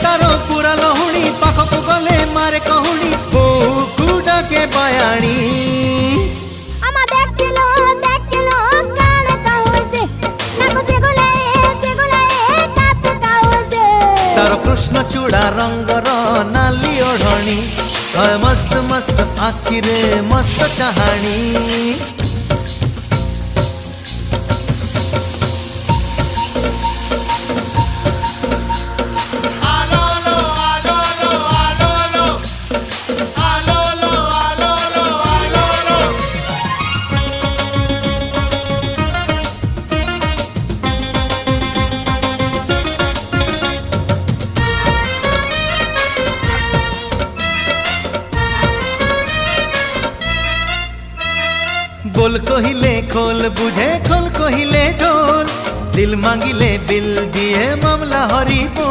तारो पूरा लहुणी पाखकु गले मारे कहुणी बोकु डाके बयाणी आमा देखलो कान काउसे नाको से गुलाए कात काउसे तारो कृष्ण चूड़ा रंगर नाली ओढ़णी हाय मस्त मस्त आखी रे मस्त चाहाणी बोल कहिले खोल बुझे खोल कहिले ढोल दिल मांगिले बिल दिए मामला हरी बोल।